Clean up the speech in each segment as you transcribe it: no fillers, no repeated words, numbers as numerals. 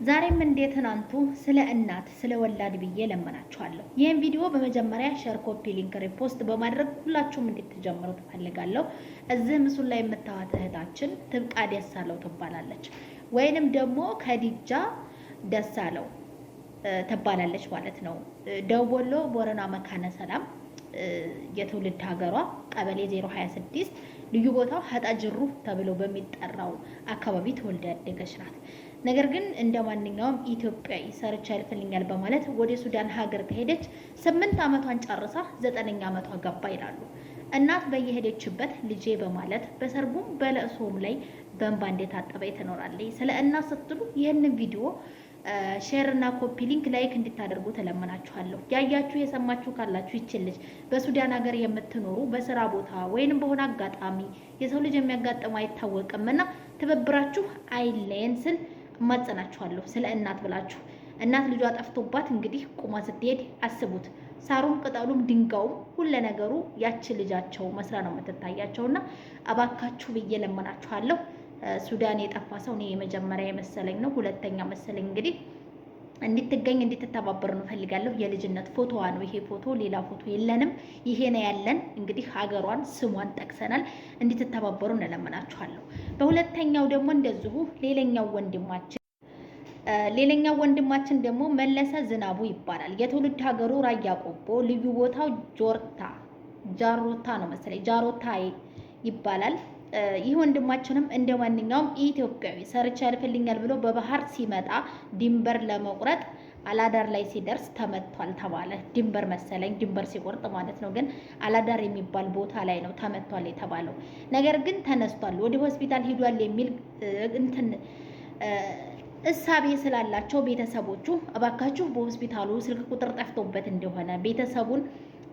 ዛሬም እንዴት ናንቱ ስለ እናት ስለ ወላድ ብዬ ለመናችኋለሁ። ይህን ቪዲዮ በመጀመሪያ ሼር፣ ኮፒ ሊንክ፣ ሪፖስት በማድረግ ሁላችሁም እንድትጀምሩ ትፈልጋለሁ። እዚህ ምስሉ ላይ የምታዩት እህታችን ትብቃ ደሳለው ትባላለች፣ ወይንም ደግሞ ከዲጃ ደሳለው ትባላለች ማለት ነው። ደቡብ ወሎ ቦረና መካነ ሰላም የትውልድ ሀገሯ ቀበሌ 026 ልዩ ቦታው ሀጣጅሩ ተብሎ በሚጠራው አካባቢ ተወልዳ ያደገች ናት። ነገር ግን እንደ ማንኛውም ኢትዮጵያዊ ሰርቻ ያልፈልኛል በማለት ወደ ሱዳን ሀገር ከሄደች 8 ዓመቷን ጨርሳ 9ኛ ዓመቷ ገባ ይላሉ። እናት በየሄደችበት ልጄ በማለት በሰርጉም በለቅሶም ላይ በእንባ እንደታጠበች ትኖራለች። ስለ እናት ስትሉ ይህንን ቪዲዮ ሼር እና ኮፒ ሊንክ ላይክ እንድታደርጉ ተለመናችኋለሁ። ያያችሁ የሰማችሁ ካላችሁ ይችልሽ በሱዳን ሀገር የምትኖሩ በስራ ቦታ ወይንም በሆነ አጋጣሚ የሰው ልጅ የሚያጋጥመው አይታወቅምና ትብብራችሁ አይለየን ስል እማጸናችኋለሁ። ስለ እናት ብላችሁ እናት ልጇ ጠፍቶባት እንግዲህ ቁማ ስትሄድ አስቡት። ሳሩም ቅጠሉም ድንጋዩም ሁሉ ነገሩ ያቺ ልጃቸው መስላ ነው የምትታያቸውና እባካችሁ ብዬ ለመናችኋለሁ። ሱዳን የጠፋ ሰው እኔ የመጀመሪያ የመሰለኝ ነው። ሁለተኛ መሰለኝ እንግዲህ እንድትገኝ እንድትተባበር ነው ፈልጋለሁ። የልጅነት ፎቶዋ ነው ይሄ ፎቶ፣ ሌላ ፎቶ የለንም። ይሄ ነው ያለን። እንግዲህ ሀገሯን ስሟን ጠቅሰናል። እንድትተባበሩ እንለምናችኋለሁ። በሁለተኛው ደግሞ እንደዚሁ ሌላኛው ወንድማችን ደግሞ መለሰ ዝናቡ ይባላል። የትውልድ ሀገሩ ራያ ቆቦ፣ ልዩ ቦታው ጃሮታ ነው መሰለኝ፣ ጃሮታ ይባላል። ይህ ወንድማችንም እንደ ማንኛውም ኢትዮጵያዊ ሰርቻ ያልፈልኛል ብሎ በባህር ሲመጣ ድንበር ለመቁረጥ አላዳር ላይ ሲደርስ ተመቷል ተባለ። ድንበር መሰለኝ ድንበር ሲቆርጥ ማለት ነው። ግን አላዳር የሚባል ቦታ ላይ ነው ተመቷል የተባለው። ነገር ግን ተነስቷል፣ ወደ ሆስፒታል ሄዷል የሚል እሳቤ ስላላቸው ቤተሰቦቹ እባካችሁ በሆስፒታሉ ስልክ ቁጥር ጠፍቶበት እንደሆነ ቤተሰቡን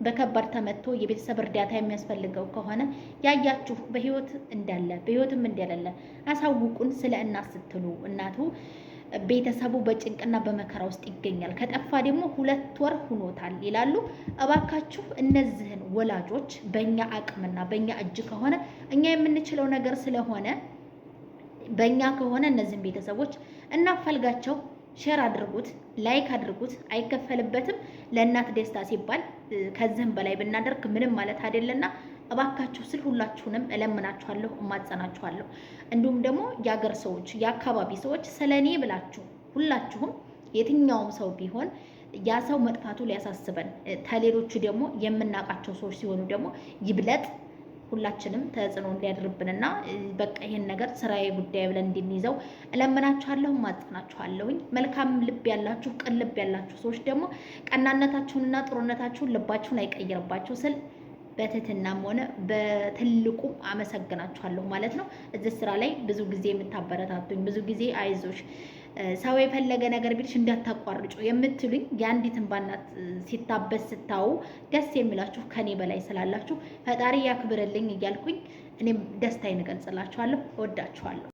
በከባድ ተመቶ የቤተሰብ እርዳታ የሚያስፈልገው ከሆነ ያያችሁ በህይወት እንዳለ በህይወትም እንደሌለ አሳውቁን። ስለ እናት ስትሉ እናቱ ቤተሰቡ በጭንቅና በመከራ ውስጥ ይገኛል። ከጠፋ ደግሞ 2 ወር ሆኖታል ይላሉ። እባካችሁ እነዚህን ወላጆች በእኛ አቅምና በእኛ እጅ ከሆነ እኛ የምንችለው ነገር ስለሆነ በእኛ ከሆነ እነዚህን ቤተሰቦች እናፈልጋቸው። ሼር አድርጉት፣ ላይክ አድርጉት፣ አይከፈልበትም። ለእናት ደስታ ሲባል ከዚህም በላይ ብናደርግ ምንም ማለት አይደለና እባካችሁ ስል ሁላችሁንም እለምናችኋለሁ፣ እማጸናችኋለሁ። እንዲሁም ደግሞ የአገር ሰዎች፣ የአካባቢ ሰዎች ስለኔ ብላችሁ ሁላችሁም የትኛውም ሰው ቢሆን ያ ሰው መጥፋቱ ሊያሳስበን፣ ከሌሎቹ ደግሞ የምናውቃቸው ሰዎች ሲሆኑ ደግሞ ይብለጥ ሁላችንም ተጽዕኖ እንዲያድርብንና በቃ ይሄን ነገር ስራዬ ጉዳይ ብለን እንድንይዘው እለምናችኋለሁ፣ ማጽናችኋለሁኝ። መልካም ልብ ያላችሁ ቅን ልብ ያላችሁ ሰዎች ደግሞ ቀናነታችሁንና ጥሩነታችሁን ልባችሁን አይቀይርባችሁ ስል በትህትናም ሆነ በትልቁ አመሰግናችኋለሁ ማለት ነው። እዚህ ስራ ላይ ብዙ ጊዜ የምታበረታቱኝ፣ ብዙ ጊዜ አይዞሽ ሰው የፈለገ ነገር ቢልሽ እንዳታቋርጩ የምትሉኝ የአንዲትን ባናት ሲታበስ ስታዩ ደስ የሚላችሁ ከኔ በላይ ስላላችሁ ፈጣሪ ያክብርልኝ እያልኩኝ እኔም ደስታዬን እገልጽላችኋለሁ። እወዳችኋለሁ።